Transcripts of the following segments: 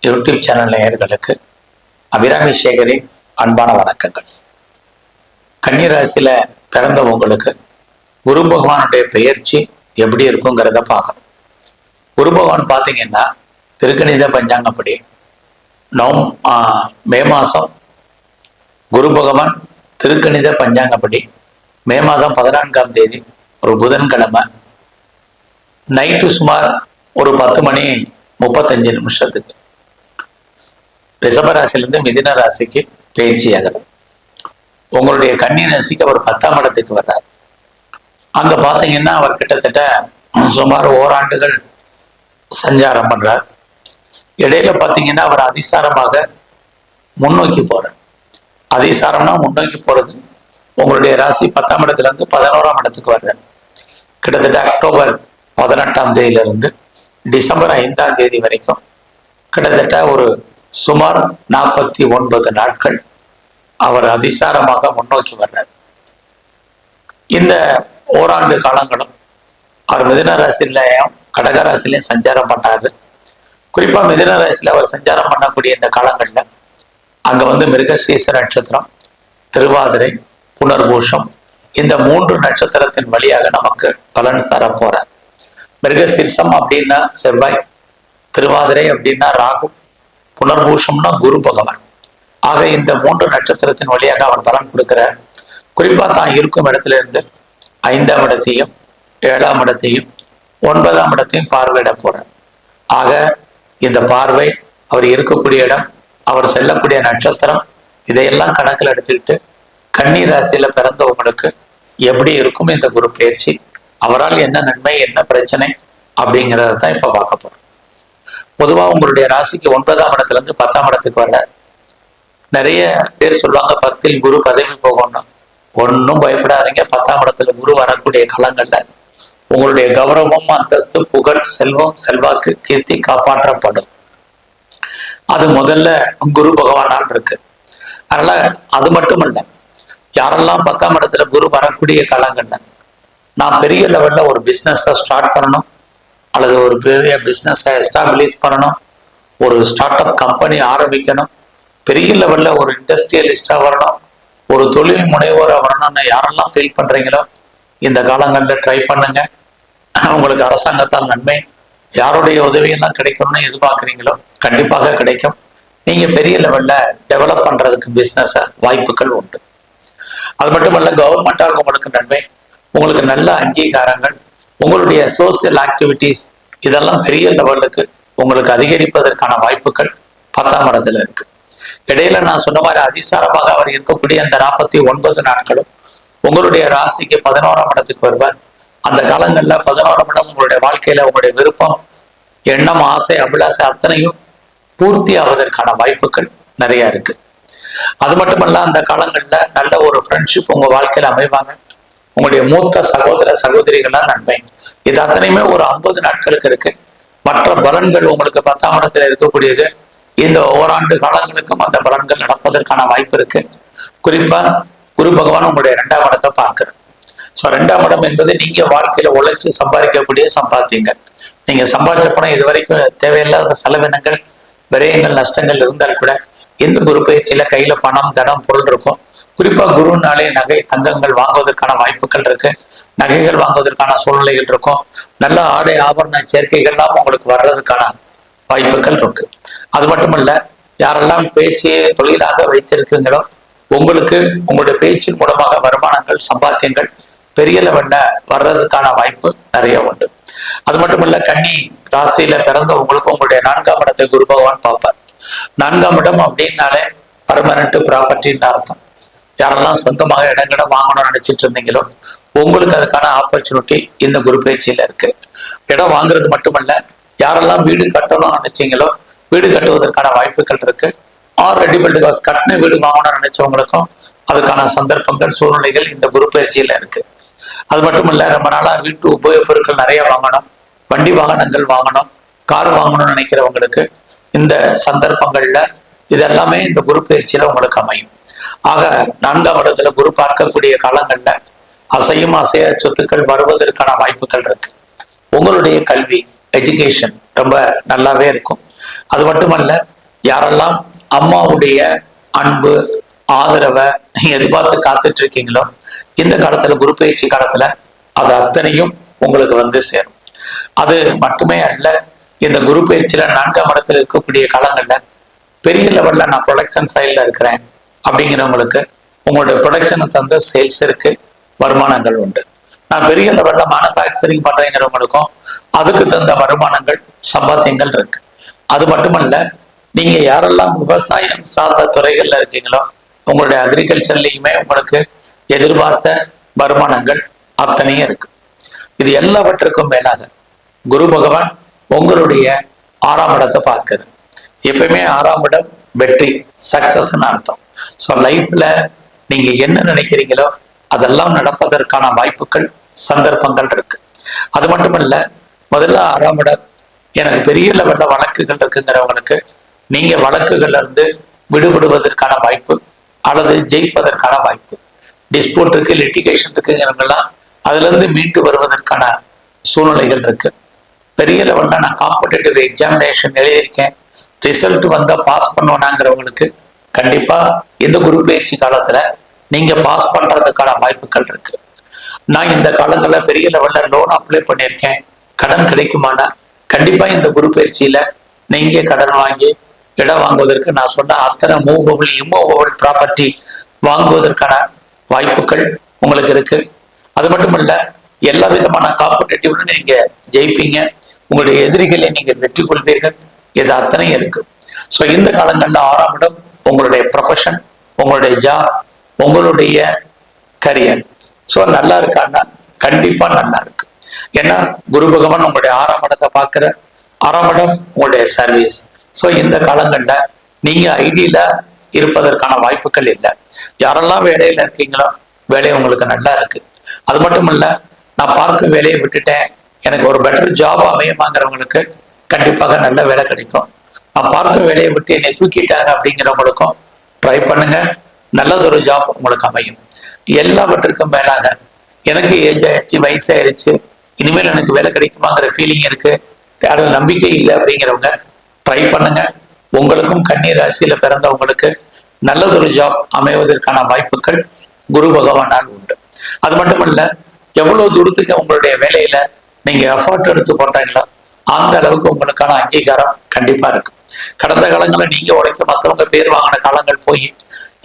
YouTube channel நேயர்களுக்கு அபிராமி சேகரின் அன்பான வணக்கங்கள். கன்னிராசியில பிறந்த உங்களுக்கு குரு பகவானுடைய பெயர்ச்சி எப்படி இருக்குங்கிறத பார்க்கணும். குரு பகவான் பார்த்தீங்கன்னா திருக்கணித பஞ்சாங்கப்படி மே மாதம் குரு பகவான் திருக்கணித பஞ்சாங்கப்படி மே மாதம் 14ஆம் தேதி ஒரு புதன்கிழமை நைட்டு சுமார் ஒரு 10:35 ரிஷபராசிலிருந்து மிதுன ராசிக்கு பயிற்சி ஆகிறது. உங்களுடைய கன்னி ராசிக்கு அவர் 10ஆம் இடத்துக்கு வர்றார். அங்க பாத்தீங்கன்னா அவர் கிட்டத்தட்ட சுமார் ஓராண்டுகள் சஞ்சாரம் பண்றார். இடையில பாத்தீங்கன்னா அவர் அதிசாரமாக முன்னோக்கி போறார். அதிசாரம்னா முன்னோக்கி போறது உங்களுடைய ராசி 10ஆம் இடத்துல இருந்து 11ஆம் இடத்துக்கு வர்றார். கிட்டத்தட்ட அக்டோபர் 18ஆம் தேதியிலிருந்து டிசம்பர் 5ஆம் தேதி வரைக்கும் கிட்டத்தட்ட ஒரு சுமார் 49 நாட்கள் அவர் அதிசாரமாக முன்னோக்கி வர்றார். இந்த ஓராண்டு காலங்களும் அவர் மிதுன ராசியிலையும் கடகராசிலையும் சஞ்சாரம் பண்ணாரு. குறிப்பா மிதுன ராசியில அவர் சஞ்சாரம் பண்ணக்கூடிய இந்த காலங்கள்ல அங்க மிருகசீரிஷ நட்சத்திரம், திருவாதிரை, புனர்பூஷம் இந்த 3 நட்சத்திரத்தின் வழியாக நமக்கு பலன் தர போறார். மிருகசீரிஷம் அப்படின்னா செவ்வாய், திருவாதிரை அப்படின்னா ராகு, புனர்பூஷம்னா குரு பகவான். ஆக இந்த 3 நட்சத்திரத்தின் வழியாக அவர் பலன் கொடுக்கிறார். குறிப்பா தான் இருக்கும் இடத்துல இருந்து 5ஆம் இடத்தையும் 7ஆம் இடத்தையும் 9ஆம் இடத்தையும் பார்வையிட போறார். ஆக இந்த பார்வை, அவர் இருக்கக்கூடிய இடம், அவர் செல்லக்கூடிய நட்சத்திரம், இதையெல்லாம் கணக்கில் எடுத்துக்கிட்டு கன்னி ராசியில பிறந்தவங்களுக்கு எப்படி இருக்கும் இந்த குரு பயிற்சி, அவரால் என்ன நன்மை என்ன பிரச்சனை அப்படிங்கிறத தான் இப்ப பார்க்க போறோம். பொதுவா உங்களுடைய ராசிக்கு 9ஆம் இடத்துல இருந்து 10ஆம் இடத்துக்கு வர்ற நிறைய பேர் சொல்லுவாங்க 10இல் குரு பதவி போகணும். ஒன்னும் பயப்படாதீங்க. 10ஆம் இடத்துல குரு வரக்கூடிய காலங்கள்ல உங்களுடைய கௌரவம், அந்தஸ்து, புகழ், செல்வம், செல்வாக்கு, கீர்த்தி காப்பாற்றப்படும். அது முதல்ல குரு பகவானால் இருக்கு. அதனால அது மட்டுமல்ல, யாரெல்லாம் 10ஆம் இடத்துல குரு வரக்கூடிய காலங்கள்ல நான் பெரிய லெவல்ல ஒரு பிசினஸை ஸ்டார்ட் பண்ணணும் அல்லது ஒரு பெரிய பிஸ்னஸை எஸ்டாப்ளிஷ் பண்ணணும், ஒரு ஸ்டார்ட் அப் கம்பெனி ஆரம்பிக்கணும், பெரிய லெவல்ல ஒரு இண்டஸ்ட்ரியலிஸ்டா வரணும், ஒரு தொழில் முனைவோரா வரணும்னு யாரெல்லாம் ஃபீல் பண்றீங்களோ இந்த காலங்களில் ட்ரை பண்ணுங்க. உங்களுக்கு அரசாங்கத்தால் நன்மை, யாருடைய உதவியெல்லாம் கிடைக்கும்னு எதிர்பார்க்குறீங்களோ கண்டிப்பாக கிடைக்கும். நீங்க பெரிய லெவல்ல டெவலப் பண்றதுக்கு பிஸ்னஸ வாய்ப்புகள் உண்டு. அது மட்டுமல்ல, கவர்மெண்டால் உங்களுக்கு நன்மை, உங்களுக்கு நல்ல அங்கீகாரங்கள், உங்களுடைய சோசியல் ஆக்டிவிட்டிஸ் இதெல்லாம் பெரிய லெவலுக்கு உங்களுக்கு அதிகரிப்பதற்கான வாய்ப்புகள் 10ஆம் இடத்துல இருக்கு. இடையில நான் சொன்ன மாதிரி அதிசாரமாக அவர் இருக்கக்கூடிய அந்த 49 நாட்களும் உங்களுடைய ராசிக்கு 11ஆம் இடத்துக்கு வருவார். அந்த காலங்கள்ல 11ஆம் இடம் உங்களுடைய வாழ்க்கையில உங்களுடைய விருப்பம், எண்ணம், ஆசை, அபிலாசை அத்தனையும் பூர்த்தி ஆவதற்கான வாய்ப்புகள் நிறைய இருக்கு. அது மட்டுமல்ல, அந்த காலங்கள்ல நல்ல ஒரு ஃப்ரெண்ட்ஷிப் உங்க வாழ்க்கையில அமைவாங்க. உங்களுடைய மூத்த சகோதர சகோதரிகள்லாம் நன்மை. இது அத்தனையுமே ஒரு 50 நாட்களுக்கு இருக்கு. மற்ற பலன்கள் உங்களுக்கு 10ஆம் இடத்துல இருக்கக்கூடியது இந்த ஓராண்டு காலங்களுக்கும் அந்த பலன்கள் நடப்பதற்கான வாய்ப்பு இருக்கு. குறிப்பா குரு பகவான் உங்களுடைய 2ஆம் இடத்தை பார்க்கிறார். ஸோ 2ஆம் இடம் என்பது நீங்க வாழ்க்கையில உழைச்சு சம்பாதிக்கக்கூடிய சம்பாத்தியங்கள். நீங்க சம்பாதிச்ச பணம் இது வரைக்கும் தேவையில்லாத செலவினங்கள், விரயங்கள், நஷ்டங்கள் இருந்தால் கூட இந்த குரு பயிற்சியில கையில பணம், தனம், பொருள் இருக்கும். குறிப்பா குருனாலே நகை, தங்கங்கள் வாங்குவதற்கான வாய்ப்புகள் இருக்கு. நகைகள் வாங்குவதற்கான சூழ்நிலைகள் இருக்கும். நல்ல ஆடை ஆபரண சேர்க்கைகள்லாம் உங்களுக்கு வர்றதுக்கான வாய்ப்புகள் இருக்கு. அது மட்டுமல்ல, யாரெல்லாம் பேச்சையே தொழிலாக வைத்திருக்கீங்களோ உங்களுக்கு உங்களுடைய பேச்சின் மூலமாக வருமானங்கள், சம்பாத்தியங்கள் பெரிய லெவல்ல வர்றதுக்கான வாய்ப்பு நிறைய உண்டு. அது மட்டுமல்ல, கன்னி ராசியில பிறந்த உங்களுக்கு உங்களுடைய 4ஆம் இடத்தை குரு பகவான் பார்ப்பார். 4ஆம் இடம் அப்படின்னாலே பர்மனன்ட் ப்ராப்பர்ட்டின்னு அர்த்தம். யாரெல்லாம் சொந்தமாக இடங்களை வாங்கணும்னு நினைச்சிட்டு இருந்தீங்களோ உங்களுக்கு அதுக்கான ஆப்பர்ச்சுனிட்டி இந்த குரு பயிற்சியில இருக்கு. இடம் வாங்குறது மட்டுமல்ல, யாரெல்லாம் வீடு கட்டணும்னு நினைச்சீங்களோ வீடு கட்டுவதற்கான வாய்ப்புகள் இருக்கு. ஆர் ரெடிபில்டு ஹவுஸ் கட்டின வீடு வாங்கணும்னு நினைச்சவங்களுக்கும் அதுக்கான சந்தர்ப்பங்கள், சூழ்நிலைகள் இந்த குரு பயிற்சியில இருக்கு. அது மட்டும் இல்ல, ரொம்ப நாளா வீட்டு உபயோகப் பொருட்கள் நிறைய வாங்கணும், வண்டி வாகனங்கள் வாங்கணும், கார் வாங்கணும்னு நினைக்கிறவங்களுக்கு இந்த சந்தர்ப்பங்கள்ல இதெல்லாமே இந்த குரு பயிற்சியில உங்களுக்கு அமையும். ஆக 4ஆம் இடத்துல குரு பார்க்கக்கூடிய காலங்கள்ல அசையும் அசைய சொத்துக்கள் வருவதற்கான வாய்ப்புகள் இருக்கு. உங்களுடைய கல்வி, எஜுகேஷன் ரொம்ப நல்லாவே இருக்கும். அது மட்டுமல்ல, யாரெல்லாம் அம்மாவுடைய அன்பு ஆதரவை எதிர்பார்த்து காத்துட்டு இருக்கீங்களோ இந்த காலத்துல குரு பயிற்சி காலத்துல அது அத்தனையும் உங்களுக்கு வந்து சேரும். அது மட்டுமே அல்ல, இந்த குரு பயிற்சியில 4ஆம் இடத்துல இருக்கக்கூடிய காலங்கள்ல பெரிய லெவல்ல நான் ப்ரொடக்ஷன் சைட்ல இருக்கிறேன் அப்படிங்கிறவங்களுக்கு உங்களுடைய ப்ரொடக்ஷனை தந்த சேல்ஸ் இருக்கு, வருமானங்கள் உண்டு. நான் பெரிய லெவல்ல மேனுஃபேக்சரிங் பண்றேங்கிறவங்களுக்கும் அதுக்கு தகுந்த வருமானங்கள் சம்பாத்தியங்கள் இருக்கு. அது மட்டுமல்ல, நீங்க யாரெல்லாம் விவசாயம் சார்ந்த துறைகள்ல இருக்கீங்களோ உங்களுடைய அக்ரிகல்ச்சர்லயுமே உங்களுக்கு எதிர்பார்த்த வருமானங்கள் அத்தனையும் இருக்கு. இது எல்லாவற்றுக்கும் மேலாக குரு பகவான் உங்களுடைய 6ஆம் இடத்தை பார்க்குது. எப்பயுமே 6ஆம் இடம் வெற்றி, சக்சஸ்ன்னு அர்த்தம். ஸோ லைஃப்ல நீங்க என்ன நினைக்கிறீங்களோ அதெல்லாம் நடப்பதற்கான வாய்ப்புகள் சந்தர்ப்பங்கள் இருக்கு. அது மட்டுமல்ல, முதல்ல 6ஆம் இடம் எனக்கு பெரிய லெவல்ல வழக்குகள் இருக்குங்கிறவங்களுக்கு நீங்க வழக்குகள்ல இருந்து விடுபடுவதற்கான வாய்ப்பு அல்லது ஜெயிப்பதற்கான வாய்ப்பு, டிஸ்பியூட் இருக்கு, லிட்டிகேஷன் இருக்குங்கிறவங்கெல்லாம் அதுல இருந்து மீண்டு வருவதற்கான சூழ்நிலைகள் இருக்கு. பெரிய லெவல்ல நான் காம்படிட்டிவ் எக்ஸாமினேஷன் எழுதியிருக்கேன், ரிசல்ட் வந்தா பாஸ் பண்ணுவேனாங்கிறவங்களுக்கு கண்டிப்பா இந்த குரு பயிற்சி காலத்துல நீங்க பாஸ் பண்றதுக்கான வாய்ப்புகள் இருக்கு. நான் இந்த காலங்களில் பெரிய லெவல்ல லோன் அப்ளை பண்ணியிருக்கேன், கடன் கிடைக்குமானா கண்டிப்பா இந்த குரு பயிற்சியில நீங்க கடன் வாங்கி இடம் வாங்குவதற்கு நான் சொன்ன அத்தனை மூவபிள் இம்மூவபிள் ப்ராப்பர்ட்டி வாங்குவதற்கான வாய்ப்புகள் உங்களுக்கு இருக்கு. அது மட்டும் இல்ல, எல்லா விதமான காம்படிட்டிவ்ல நீங்க ஜெயிப்பீங்க, உங்களுடைய எதிரிகளை நீங்க வெற்றி கொள்வீர்கள், இது அத்தனையும் இருக்கு. ஸோ இந்த காலங்கள்ல 6ஆம் இடம் உங்களுடைய ப்ரொஃபஷன், உங்களுடைய ஜாப், உங்களுடைய கரியர் ஸோ நல்லா இருக்கான்னா கண்டிப்பா நல்லா இருக்கு. ஏன்னா குரு பகவான் உங்களுடைய 6ஆம் இடத்தை பார்க்கிற, 6ஆம் இடம் உங்களுடைய சர்வீஸ். ஸோ இந்த காலங்கள்ல நீங்க ஐடியில இருப்பதற்கான வாய்ப்புகள் இல்லை. யாரெல்லாம் வேலையில இருக்கீங்களோ வேலை உங்களுக்கு நல்லா இருக்கு. அது மட்டும் இல்ல, நான் பார்க்க வேலையை விட்டுட்டேன், எனக்கு ஒரு பெட்டர் ஜாப் அமையமாங்கிறவங்களுக்கு கண்டிப்பாக நல்ல வேலை கிடைக்கும். நான் பார்க்க வேலையை விட்டு என்னை தூக்கிட்டாங்க அப்படிங்கிறவங்களுக்கும் ட்ரை பண்ணுங்க, நல்லதொரு ஜாப் உங்களுக்கு அமையும். எல்லாவற்றுக்கும் மேலாக எனக்கு ஏஜ் ஆயிடுச்சு, வயசாயிருச்சு, இனிமேல் எனக்கு வேலை கிடைக்குமாங்கிற ஃபீலிங் இருக்கு, அது நம்பிக்கை இல்லை அப்படிங்கிறவங்க ட்ரை பண்ணுங்க. உங்களுக்கும் கன்னி ராசியில பிறந்தவங்களுக்கு நல்லதொரு ஜாப் அமைவதற்கான வாய்ப்புகள் குரு பகவானால் உண்டு. அது மட்டும் இல்ல, எவ்வளவு தூரத்துக்கு உங்களுடைய வேலையில நீங்க எஃபர்ட் எடுத்து பண்றீங்களோ அந்த அளவுக்கு உங்களுக்கான அங்கீகாரம் கண்டிப்பா இருக்கு. கடந்த காலங்களில் நீங்க உழைக்க மற்றவங்க பேர் வாங்கின காலங்கள் போய்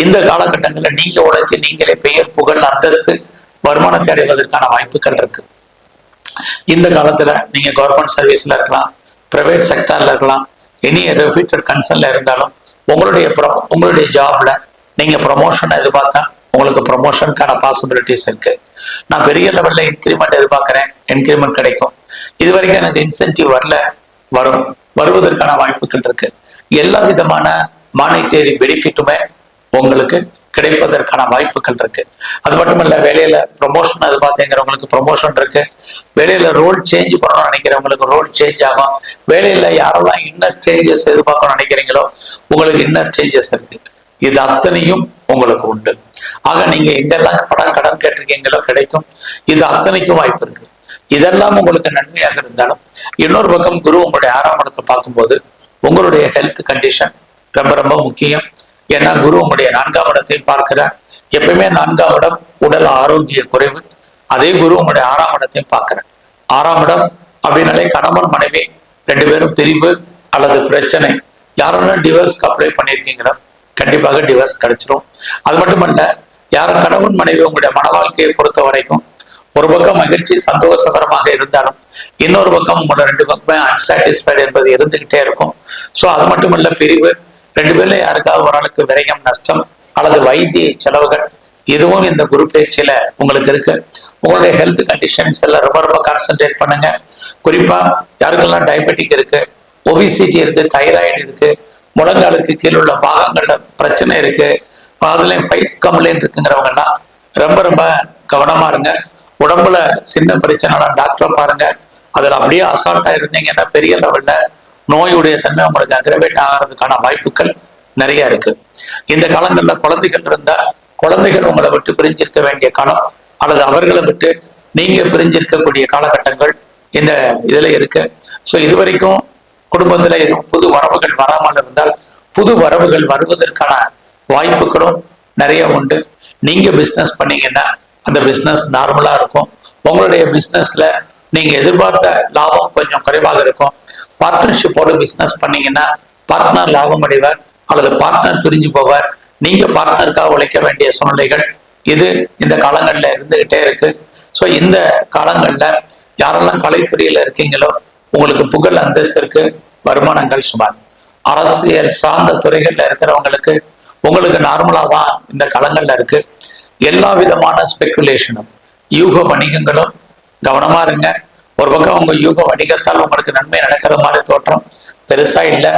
இந்த காலகட்டங்களில் நீங்க உழைச்சு நீங்களே பெயர் புகழ் அந்தஸ்து வருமானத்தை அடைவதற்கான வாய்ப்புகள் இருக்கு. இந்த காலத்துல நீங்க கவர்மெண்ட் சர்வீஸ்ல இருக்கலாம், பிரைவேட் செக்டர்ல இருக்கலாம், எனி ரெஃப்யூட்டட் கன்சர்ன்ல இருந்தாலும் உங்களுடைய ஜாப்ல நீங்க ப்ரமோஷன் எதிர்பார்த்தா உங்களுக்கு ப்ரமோஷனுக்கான பாசிபிலிட்டிஸ் இருக்கு. நான் பெரிய லெவல்ல இன்க்ரிமெண்ட் எதிர்பார்க்கிறேன், இன்க்ரிமெண்ட் கிடைக்கும். இது வரைக்கும் எனக்கு இன்சென்டிவ் வருவதற்கான வாய்ப்புகள் இருக்கு. எல்லா விதமான மானிட்டரி பெனிஃபிட்டுமே உங்களுக்கு கிடைப்பதற்கான வாய்ப்புகள் இருக்கு. அது மட்டும் இல்ல, வேலையில ப்ரொமோஷன் எதிர்பார்த்தேங்கிறவங்களுக்கு ப்ரொமோஷன் இருக்கு. வேலையில ரோல் சேஞ்ச் பண்ணணும்னு நினைக்கிறவங்களுக்கு ரோல் சேஞ்ச் ஆகும். வேலையில யாரெல்லாம் இன்னர் சேஞ்சஸ் எதிர்பார்க்கணும்னு நினைக்கிறீங்களோ உங்களுக்கு இன்னர் சேஞ்சஸ் இருக்கு. இது அத்தனையும் உங்களுக்கு உண்டு. ஆக நீங்க எங்கெல்லாம் கடன் கேட்டிருக்கீங்களோ கிடைக்கும். இது அத்தனைக்கும் வாய்ப்பு இருக்கு. இதெல்லாம் உங்களுக்கு நன்மையாக இருந்தாலும் இன்னொரு பக்கம் குரு உங்களுடைய 6ஆம் இடத்தை பார்க்கும்போது உங்களுடைய ஹெல்த் கண்டிஷன் ரொம்ப ரொம்ப முக்கியம். ஏன்னா குரு உங்களுடைய 4ஆம் இடத்தையும் பார்க்கிறார். எப்பயுமே 4ஆம் இடம் உடல் ஆரோக்கிய குறைவு. அதே குரு உங்களுடைய 6ஆம் இடத்தையும் பார்க்கிறார். 6ஆம் இடம் அப்படின்னாலே கணவன் மனைவி 2 பேரும் பிரிவு அல்லது பிரச்சனை. யாரெல்லாம் டிவோர்ஸ்க்கு அப்ளை பண்ணியிருக்கீங்களோ கண்டிப்பாக டிவோர்ஸ் கிடைச்சிரும். அது மட்டுமல்ல, யாரும் கணவன் மனைவி உங்களுடைய மன வாழ்க்கையை பொறுத்த வரைக்கும் ஒரு பக்கம் மகிழ்ச்சி சந்தோஷகரமாக இருந்தாலும் இன்னொரு பக்கம் உங்களோட 2 பக்கமே அன்சாட்டிஸ்ஃபைடு என்பது இருந்துகிட்டே இருக்கும். ஸோ அது மட்டும் இல்ல, பிரிவு 2 பேர்ல யாருக்காவது ஒரு ஆளுக்கு விரயம், நஷ்டம் அல்லது வைத்திய செலவுகள் இதுவும் இந்த குரு பயிற்சியில உங்களுக்கு இருக்கு. உங்களுடைய ஹெல்த் கண்டிஷன்ஸ் எல்லாம் ரொம்ப ரொம்ப கான்சென்ட்ரேட் பண்ணுங்க. குறிப்பா யாருக்கெல்லாம் டயபெட்டிக் இருக்கு, ஒபிசிட்டி இருக்கு, தைராய்டு இருக்கு, முழங்காலுக்கு கீழே உள்ள பாகங்கள்ல பிரச்சனை இருக்கு, அதுலயும் ஃபைல்ஸ் கம்ப்ளைண்ட் இருக்குங்கிறவங்க எல்லாம் ரொம்ப ரொம்ப கவனமா இருங்க. உடம்புல சின்ன பிரச்சனை டாக்டரை பாருங்க. அதுல அப்படியே அசால்ட்டா இருந்தீங்கன்னா பெரிய லெவல்ல நோயுடைய தன்மை உங்களுக்கு அக்ரவேட் ஆகிறதுக்கான வாய்ப்புகள் நிறைய இருக்கு. இந்த காலங்கள்ல குழந்தைகள் இருந்தா குழந்தைகள் உங்களை விட்டு பிரிஞ்சிருக்க வேண்டிய காலம் அல்லது அவர்களை விட்டு நீங்க பிரிஞ்சிருக்கக்கூடிய காலகட்டங்கள் இந்த இதுல இருக்கு. ஸோ இது வரைக்கும் குடும்பத்துல எதுவும் புது வரவுகள் வராமல் இருந்தால் புது வரவுகள் வருவதற்கான வாய்ப்புகளும் நிறைய உண்டு. நீங்க பிசினஸ் பண்ணீங்கன்னா அந்த பிசினஸ் நார்மலா இருக்கும். உங்களுடைய பிசினஸ்ல நீங்க எதிர்பார்த்த லாபம் கொஞ்சம் குறைவாக இருக்கும். பார்ட்னர்ஷிப்போடு பிசினஸ் பண்ணீங்கன்னா பார்ட்னர் லாபம் அடைவார் அல்லது பார்ட்னர் பிரிஞ்சு போவார். நீங்க பார்ட்னருக்காக உழைக்க வேண்டிய சூழ்நிலைகள் இது இந்த காலங்கள்ல இருந்துகிட்டே இருக்கு. ஸோ இந்த காலங்கள்ல யாரெல்லாம் கலைத்துறையில இருக்கீங்களோ உங்களுக்கு புகழ் அந்தஸ்து இருக்கு, வருமானங்கள் சுமார். அரசியல் சார்ந்த துறைகள்ல இருக்கிறவங்களுக்கு உங்களுக்கு நார்மலா தான் இந்த காலங்கள்ல இருக்கு. எல்லா விதமான ஸ்பெகுலேஷனும் யூக வணிகங்களும் கவனமா இருங்க. ஒரு பக்கம் உங்க யூக வணிகத்தால் உங்களுக்கு நன்மை நடக்கிற மாதிரி தோற்றம் பெருசா இல்லை.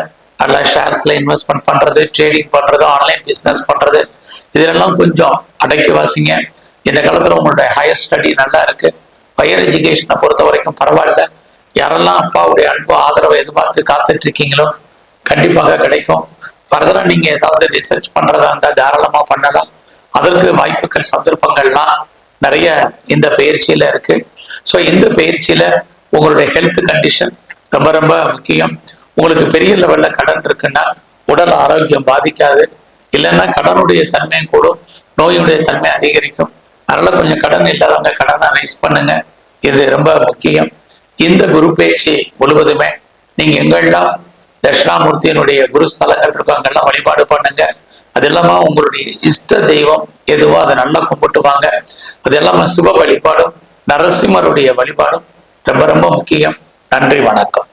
அல்ல ஷேர்ஸ்ல இன்வெஸ்ட்மெண்ட் பண்றது, ட்ரேடிங் பண்றது, ஆன்லைன் பிசினஸ் பண்றது, இதெல்லாம் கொஞ்சம் அடக்கி வாசிங்க. இந்த காலத்துல உங்களுடைய ஹையர் ஸ்டடி நல்லா இருக்கு. ஹையர் எஜுகேஷனை பொறுத்த வரைக்கும் பரவாயில்ல. யாரெல்லாம் அப்பாவுடைய அன்பு ஆதரவை எதிர்பார்த்து காத்துட்டு இருக்கீங்களோ கண்டிப்பாக கிடைக்கும். ஃபர்தரா நீங்க ஏதாவது ரிசர்ச் பண்றதா இருந்தால் தாராளமா பண்ணலாம். அதற்கு வாய்ப்புகள் சந்தர்ப்பங்கள்லாம் நிறைய இந்த பயிற்சியில இருக்கு. ஸோ இந்த பயிற்சியில உங்களுடைய ஹெல்த் கண்டிஷன் ரொம்ப ரொம்ப முக்கியம். உங்களுக்கு பெரிய லெவல்ல கடன் இருக்குன்னா உடல் ஆரோக்கியம் பாதிக்காது. இல்லைன்னா கடனுடைய தன்மை கூடும், நோயுடைய தன்மை அதிகரிக்கும். அதனால கொஞ்சம் கடன் இல்லாதவங்க கடனை ரைஸ் பண்ணுங்க, இது ரொம்ப முக்கியம். இந்த குரு பயிற்சி முழுவதுமே நீங்க எங்கெல்லாம் தட்சிணாமூர்த்தியினுடைய குரு ஸ்தலங்கள் இருக்கோ அங்கெல்லாம் வழிபாடு பண்ணுங்க. அது இல்லாம உங்களுடைய இஷ்ட தெய்வம் எதுவோ அதை நல்லா கும்பிட்டு வாங்க. அது இல்லாம சிவ வழிபாடும் நரசிம்மருடைய வழிபாடும் ரொம்ப ரொம்ப முக்கியம். நன்றி, வணக்கம்.